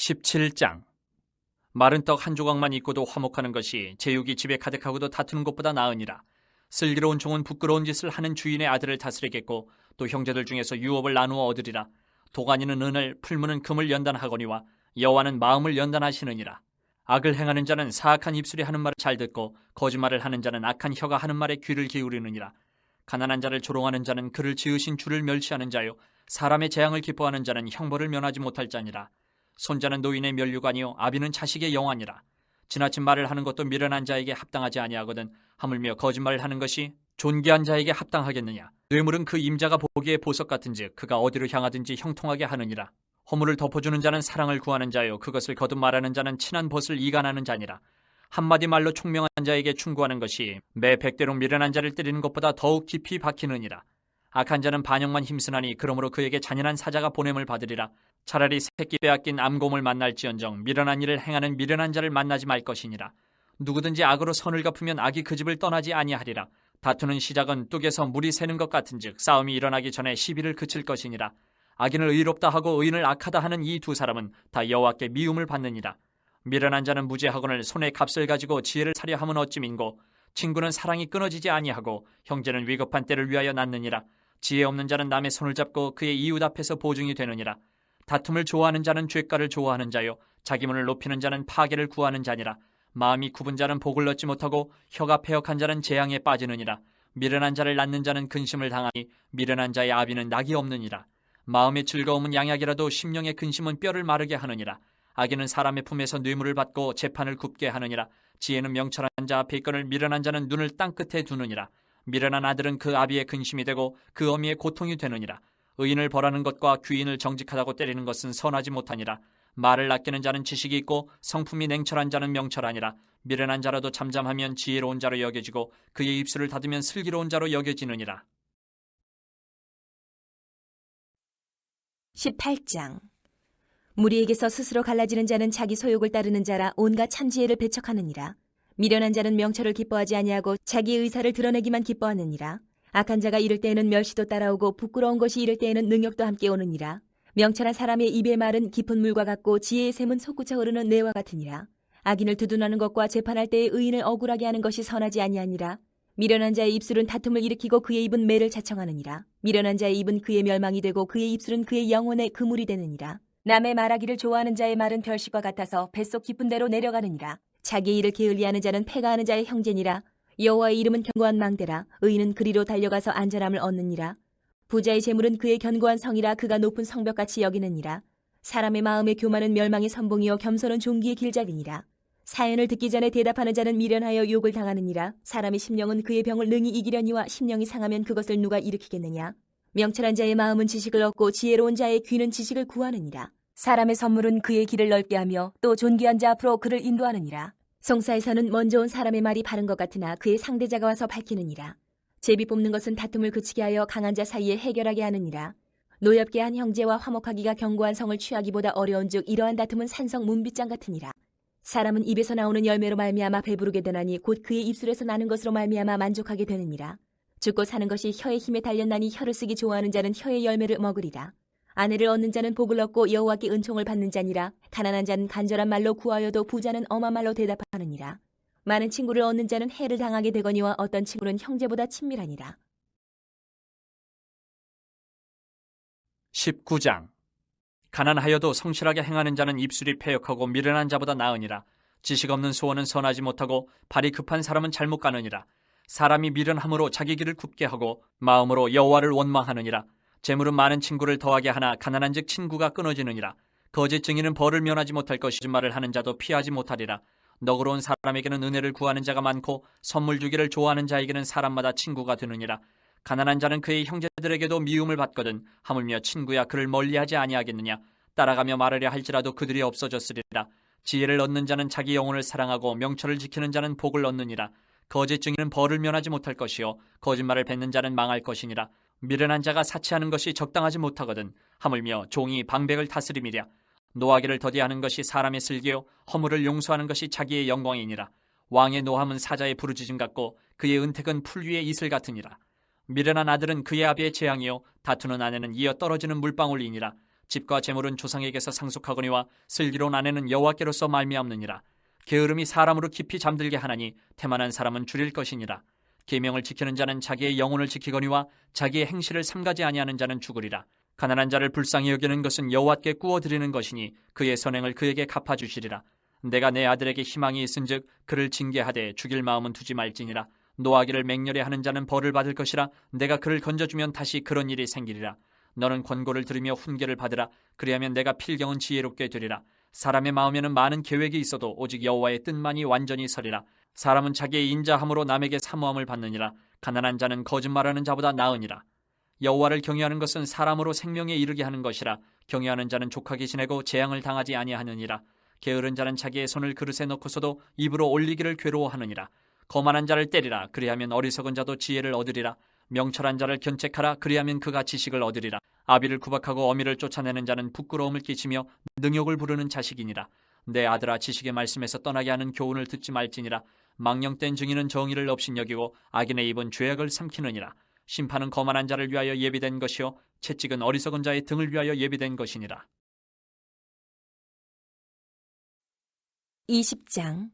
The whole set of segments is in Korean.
17장. 마른 떡 한 조각만 있고도 화목하는 것이 제육이 집에 가득하고도 다투는 것보다 나으니라. 슬기로운 종은 부끄러운 짓을 하는 주인의 아들을 다스리겠고 또 형제들 중에서 유업을 나누어 얻으리라. 도가니는 은을, 풀무는 금을 연단하거니와 여호와는 마음을 연단하시느니라. 악을 행하는 자는 사악한 입술이 하는 말을 잘 듣고 거짓말을 하는 자는 악한 혀가 하는 말에 귀를 기울이느니라. 가난한 자를 조롱하는 자는 그를 지으신 주를 멸시하는 자요, 사람의 재앙을 기뻐하는 자는 형벌을 면하지 못할 자니라. 손자는 노인의 면류관이요 아비는 자식의 영화니라. 지나친 말을 하는 것도 미련한 자에게 합당하지 아니하거든 하물며 거짓말을 하는 것이 존귀한 자에게 합당하겠느냐. 뇌물은 그 임자가 보기에 보석 같은즉 그가 어디로 향하든지 형통하게 하느니라. 허물을 덮어주는 자는 사랑을 구하는 자요 그것을 거듭 말하는 자는 친한 벗을 이간하는 자니라. 한마디 말로 총명한 자에게 충고하는 것이 매 100대로 미련한 자를 때리는 것보다 더욱 깊이 박히느니라. 악한 자는 반역만 힘쓰나니 그러므로 그에게 잔인한 사자가 보냄을 받으리라. 차라리 새끼 빼앗긴 암곰을 만날지언정 미련한 일을 행하는 미련한 자를 만나지 말 것이니라. 누구든지 악으로 선을 갚으면 악이 그 집을 떠나지 아니하리라. 다투는 시작은 뚝에서 물이 새는 것 같은즉 싸움이 일어나기 전에 시비를 그칠 것이니라. 악인을 의롭다 하고 의인을 악하다 하는 이 두 사람은 다 여호와께 미움을 받느니라. 미련한 자는 무죄하거늘 손에 값을 가지고 지혜를 사려 함은 어찌민고. 친구는 사랑이 끊어지지 아니하고 형제는 위급한 때를 위하여 낳느니라. 지혜 없는 자는 남의 손을 잡고 그의 이웃 앞에서 보증이 되느니라. 다툼을 좋아하는 자는 죄가를 좋아하는 자요 자기 문을 높이는 자는 파괴를 구하는 자니라. 마음이 굽은 자는 복을 얻지 못하고 혀가 패역한 자는 재앙에 빠지느니라. 미련한 자를 낳는 자는 근심을 당하니 미련한 자의 아비는 낙이 없느니라. 마음의 즐거움은 양약이라도 심령의 근심은 뼈를 마르게 하느니라. 악인은 사람의 품에서 뇌물을 받고 재판을 굽게 하느니라. 지혜는 명철한 자 앞에 있거늘 미련한 자는 눈을 땅끝에 두느니라. 미련한 아들은 그 아비의 근심이 되고 그 어미의 고통이 되느니라. 의인을 벌하는 것과 귀인을 정직하다고 때리는 것은 선하지 못하니라. 말을 아끼는 자는 지식이 있고 성품이 냉철한 자는 명철하니라. 미련한 자라도 잠잠하면 지혜로운 자로 여겨지고 그의 입술을 닫으면 슬기로운 자로 여겨지느니라. 18장. 무리에게서 스스로 갈라지는 자는 자기 소욕을 따르는 자라 온갖 참지혜를 배척하느니라. 미련한 자는 명철을 기뻐하지 아니하고 자기 의사를 드러내기만 기뻐하느니라. 악한 자가 이를 때에는 멸시도 따라오고 부끄러운 것이 이를 때에는 능욕도 함께 오느니라. 명철한 사람의 입의 말은 깊은 물과 같고 지혜의 샘은 솟구쳐 흐르는 내와 같으니라. 악인을 두둔하는 것과 재판할 때에 의인을 억울하게 하는 것이 선하지 아니하니라. 미련한 자의 입술은 다툼을 일으키고 그의 입은 매를 자청하느니라. 미련한 자의 입은 그의 멸망이 되고 그의 입술은 그의 영혼의 그물이 되느니라. 남의 말하기를 좋아하는 자의 말은 별식과 같아서 뱃속 깊은 데로 내려가느니라. 자기 일을 게을리하는 자는 패가하는 자의 형제니라. 여호와의 이름은 견고한 망대라. 의인은 그리로 달려가서 안전함을 얻느니라. 부자의 재물은 그의 견고한 성이라 그가 높은 성벽같이 여기느니라. 사람의 마음의 교만은 멸망의 선봉이요 겸손은 종기의 길잡이니라. 사연을 듣기 전에 대답하는 자는 미련하여 욕을 당하느니라. 사람의 심령은 그의 병을 능히 이기려니와 심령이 상하면 그것을 누가 일으키겠느냐. 명철한 자의 마음은 지식을 얻고 지혜로운 자의 귀는 지식을 구하느니라. 사람의 선물은 그의 길을 넓게 하며 또 존귀한 자 앞으로 그를 인도하느니라. 송사에서는 먼저 온 사람의 말이 바른 것 같으나 그의 상대자가 와서 밝히느니라. 제비 뽑는 것은 다툼을 그치게 하여 강한 자 사이에 해결하게 하느니라. 노엽게 한 형제와 화목하기가 견고한 성을 취하기보다 어려운즉 이러한 다툼은 산성 문빗장 같으니라. 사람은 입에서 나오는 열매로 말미암아 배부르게 되나니 곧 그의 입술에서 나는 것으로 말미암아 만족하게 되느니라. 죽고 사는 것이 혀의 힘에 달렸나니 혀를 쓰기 좋아하는 자는 혀의 열매를 먹으리라. 아내를 얻는 자는 복을 얻고 여호와께 은총을 받는 자니라. 가난한 자는 간절한 말로 구하여도 부자는 엄한 말로 대답하느니라. 많은 친구를 얻는 자는 해를 당하게 되거니와 어떤 친구는 형제보다 친밀하니라. 19장. 가난하여도 성실하게 행하는 자는 입술이 패역하고 미련한 자보다 나으니라. 지식 없는 소원은 선하지 못하고 발이 급한 사람은 잘못 가느니라. 사람이 미련함으로 자기 길을 굽게 하고 마음으로 여호와를 원망하느니라. 재물은 많은 친구를 더하게 하나 가난한즉 친구가 끊어지느니라. 거짓 증인은 벌을 면하지 못할 것이지 말을 하는 자도 피하지 못하리라. 너그러운 사람에게는 은혜를 구하는 자가 많고 선물 주기를 좋아하는 자에게는 사람마다 친구가 되느니라. 가난한 자는 그의 형제들에게도 미움을 받거든 하물며 친구야 그를 멀리하지 아니하겠느냐. 따라가며 말하려 할지라도 그들이 없어졌으리라. 지혜를 얻는 자는 자기 영혼을 사랑하고 명철을 지키는 자는 복을 얻느니라. 거짓 증인은 벌을 면하지 못할 것이요 거짓말을 뱉는 자는 망할 것이니라. 미련한 자가 사치하는 것이 적당하지 못하거든 하물며 종이 방백을 다스림이랴. 노하기를 더디하는 것이 사람의 슬기요 허물을 용서하는 것이 자기의 영광이니라. 왕의 노함은 사자의 부르짖음 같고 그의 은택은 풀 위의 이슬 같으니라. 미련한 아들은 그의 아비의 재앙이요 다투는 아내는 이어 떨어지는 물방울이니라. 집과 재물은 조상에게서 상속하거니와 슬기로운 아내는 여호와께로서 말미암느니라. 게으름이 사람으로 깊이 잠들게 하나니 태만한 사람은 줄일 것이니라. 계명을 지키는 자는 자기의 영혼을 지키거니와 자기의 행실을 삼가지 아니하는 자는 죽으리라. 가난한 자를 불쌍히 여기는 것은 여호와께 구워드리는 것이니 그의 선행을 그에게 갚아주시리라. 내가 내 아들에게 희망이 있은즉 그를 징계하되 죽일 마음은 두지 말지니라. 노하기를 맹렬히 하는 자는 벌을 받을 것이라. 내가 그를 건져주면 다시 그런 일이 생기리라. 너는 권고를 들으며 훈계를 받으라. 그리하면 내가 필경은 지혜롭게 되리라. 사람의 마음에는 많은 계획이 있어도 오직 여호와의 뜻만이 완전히 서리라. 사람은 자기의 인자함으로 남에게 사모함을 받느니라. 가난한 자는 거짓말하는 자보다 나으니라. 여호와를 경외하는 것은 사람으로 생명에 이르게 하는 것이라. 경외하는 자는 족하게 지내고 재앙을 당하지 아니하느니라. 게으른 자는 자기의 손을 그릇에 넣고서도 입으로 올리기를 괴로워하느니라. 거만한 자를 때리라. 그리하면 어리석은 자도 지혜를 얻으리라. 명철한 자를 견책하라. 그리하면 그가 지식을 얻으리라. 아비를 구박하고 어미를 쫓아내는 자는 부끄러움을 끼치며 능욕을 부르는 자식이니라. 내 아들아, 지식의 말씀에서 떠나게 하는 교훈을 듣지 말지니라. 망령된 증인은 정의를 업신여기고 악인의 입은 죄악을 삼키느니라. 심판은 거만한 자를 위하여 예비된 것이요 채찍은 어리석은 자의 등을 위하여 예비된 것이니라. 20장.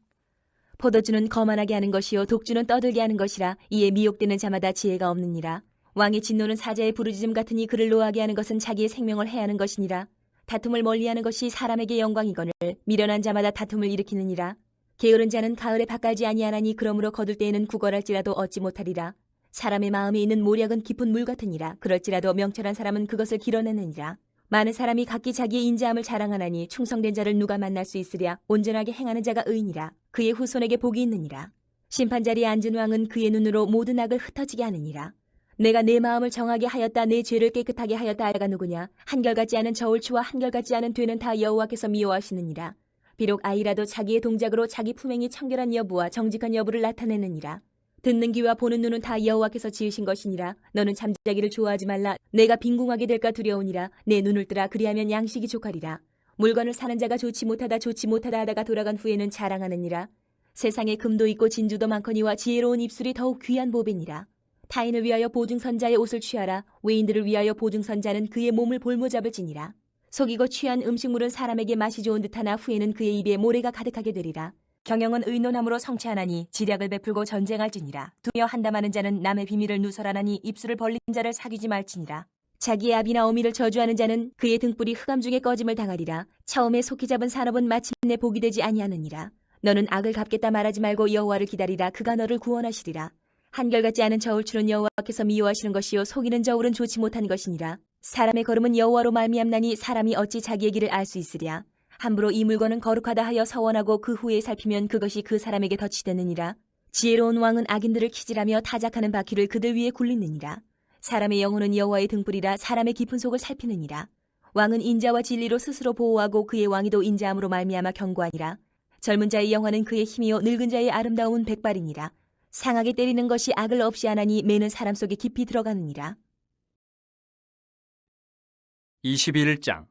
포도주는 거만하게 하는 것이요 독주는 떠들게 하는 것이라. 이에 미혹되는 자마다 지혜가 없느니라. 왕의 진노는 사자의 부르짖음 같으니 그를 노하게 하는 것은 자기의 생명을 해하는 것이니라. 다툼을 멀리하는 것이 사람에게 영광이거늘 미련한 자마다 다툼을 일으키느니라. 게으른 자는 가을에 밭갈지 아니하나니 그러므로 거둘 때에는 구걸할지라도 얻지 못하리라. 사람의 마음에 있는 모략은 깊은 물 같으니라. 그럴지라도 명철한 사람은 그것을 길어내느니라. 많은 사람이 각기 자기의 인자함을 자랑하나니 충성된 자를 누가 만날 수 있으랴. 온전하게 행하는 자가 의인이라. 그의 후손에게 복이 있느니라. 심판자리에 앉은 왕은 그의 눈으로 모든 악을 흩어지게 하느니라. 내가 내 마음을 정하게 하였다. 내 죄를 깨끗하게 하였다. 아가 누구냐. 한결같지 않은 저울추와 한결같지 않은 되는 다 여호와께서 미워하시느니라. 비록 아이라도 자기의 동작으로 자기 품행이 청결한 여부와 정직한 여부를 나타내느니라. 듣는 귀와 보는 눈은 다 여호와께서 지으신 것이니라. 너는 잠자기를 좋아하지 말라. 내가 빈궁하게 될까 두려우니라. 내 눈을 뜨라. 그리하면 양식이 족하리라. 물건을 사는 자가 좋지 못하다 하다가 돌아간 후에는 자랑하느니라. 세상에 금도 있고 진주도 많거니와 지혜로운 입술이 더욱 귀한 보배니라. 타인을 위하여 보증선자의 옷을 취하라. 외인들을 위하여 보증선자는 그의 몸을 볼모잡을 지니라. 속이고 취한 음식물은 사람에게 맛이 좋은 듯하나 후에는 그의 입에 모래가 가득하게 되리라. 경영은 의논함으로 성취하나니 지략을 베풀고 전쟁할지니라. 두며 한담하는 자는 남의 비밀을 누설하나니 입술을 벌린 자를 사귀지 말지니라. 자기의 아비나 어미를 저주하는 자는 그의 등불이 흑암 중에 꺼짐을 당하리라. 처음에 속히 잡은 산업은 마침내 복이 되지 아니하느니라. 너는 악을 갚겠다 말하지 말고 여호와를 기다리라. 그가 너를 구원하시리라. 한결같지 않은 저울추는 여호와께서 미워하시는 것이요 속이는 저울은 좋지 못한 것이니라. 사람의 걸음은 여호와로 말미암나니 사람이 어찌 자기의 길을 알 수 있으랴. 함부로 이 물건은 거룩하다 하여 서원하고 그 후에 살피면 그것이 그 사람에게 덫이 되느니라. 지혜로운 왕은 악인들을 키질하며 타작하는 바퀴를 그들 위에 굴리느니라. 사람의 영혼은 여호와의 등불이라. 사람의 깊은 속을 살피느니라. 왕은 인자와 진리로 스스로 보호하고 그의 왕위도 인자함으로 말미암아 견고하니라. 젊은 자의 영화는 그의 힘이요 늙은 자의 아름다움은 백발이니라. 상하게 때리는 것이 악을 없이 하나니 매는 사람 속에 깊이 들어가느니라. 21장.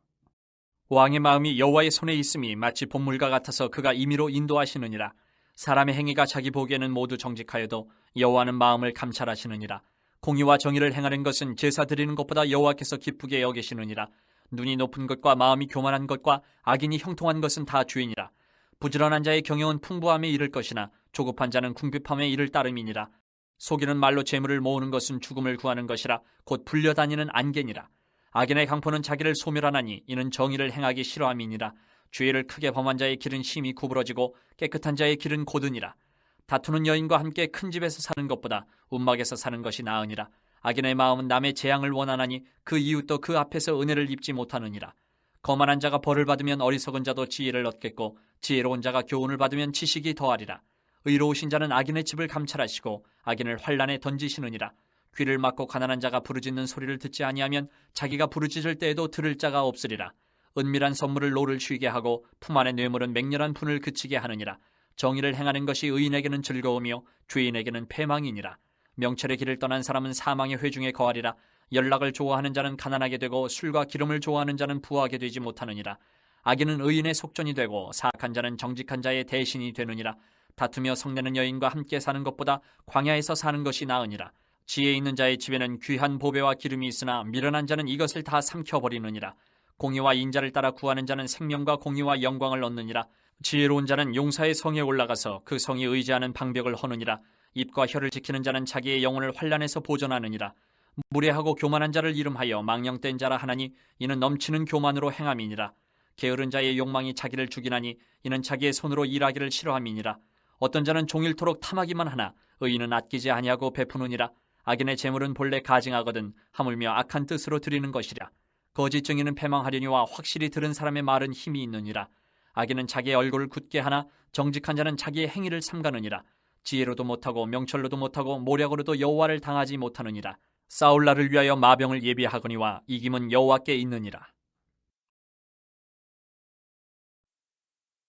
왕의 마음이 여호와의 손에 있음이 마치 봇물과 같아서 그가 임의로 인도하시느니라. 사람의 행위가 자기 보기에는 모두 정직하여도 여호와는 마음을 감찰하시느니라. 공의와 정의를 행하는 것은 제사 드리는 것보다 여호와께서 기쁘게 여기시느니라. 눈이 높은 것과 마음이 교만한 것과 악인이 형통한 것은 다 죄이니라. 부지런한 자의 경영은 풍부함에 이를 것이나 조급한 자는 궁핍함에 이를 따름이니라. 속이는 말로 재물을 모으는 것은 죽음을 구하는 것이라. 곧 불려다니는 안개니라. 악인의 강포는 자기를 소멸하나니 이는 정의를 행하기 싫어함이니라. 죄를 크게 범한 자의 길은 심히 구부러지고 깨끗한 자의 길은 고드니라. 다투는 여인과 함께 큰 집에서 사는 것보다 움막에서 사는 것이 나으니라. 악인의 마음은 남의 재앙을 원하나니 그 이웃도 그 앞에서 은혜를 입지 못하느니라. 거만한 자가 벌을 받으면 어리석은 자도 지혜를 얻겠고 지혜로운 자가 교훈을 받으면 지식이 더하리라. 의로우신 자는 악인의 집을 감찰하시고 악인을 환란에 던지시느니라. 귀를 막고 가난한 자가 부르짖는 소리를 듣지 아니하면 자기가 부르짖을 때에도 들을 자가 없으리라. 은밀한 선물을 노를 쉬게 하고 품 안의 뇌물은 맹렬한 분을 그치게 하느니라. 정의를 행하는 것이 의인에게는 즐거움이요 죄인에게는 패망이니라. 명철의 길을 떠난 사람은 사망의 회중에 거하리라. 연락을 좋아하는 자는 가난하게 되고 술과 기름을 좋아하는 자는 부하게 되지 못하느니라. 악인은 의인의 속전이 되고 사악한 자는 정직한 자의 대신이 되느니라. 다투며 성내는 여인과 함께 사는 것보다 광야에서 사는 것이 나으니라. 지혜 있는 자의 집에는 귀한 보배와 기름이 있으나 미련한 자는 이것을 다 삼켜버리느니라. 공의와 인자를 따라 구하는 자는 생명과 공의와 영광을 얻느니라. 지혜로운 자는 용사의 성에 올라가서 그 성이 의지하는 방벽을 허느니라. 입과 혀를 지키는 자는 자기의 영혼을 환난에서 보존하느니라. 무례하고 교만한 자를 이름하여 망령된 자라 하나니 이는 넘치는 교만으로 행함이니라. 게으른 자의 욕망이 자기를 죽이나니 이는 자기의 손으로 일하기를 싫어함이니라. 어떤 자는 종일토록 탐하기만 하나 의인은 아끼지 아니하고 베푸느니라. 악인의 재물은 본래 가증하거든 하물며 악한 뜻으로 드리는 것이라. 거짓 증인은 패망하려니와 확실히 들은 사람의 말은 힘이 있느니라. 악인은 자기의 얼굴을 굳게 하나 정직한 자는 자기의 행위를 삼가느니라. 지혜로도 못하고 명철로도 못하고 모략으로도 여호와를 당하지 못하느니라. 싸울 날을 위하여 마병을 예비하거니와 이김은 여호와께 있느니라.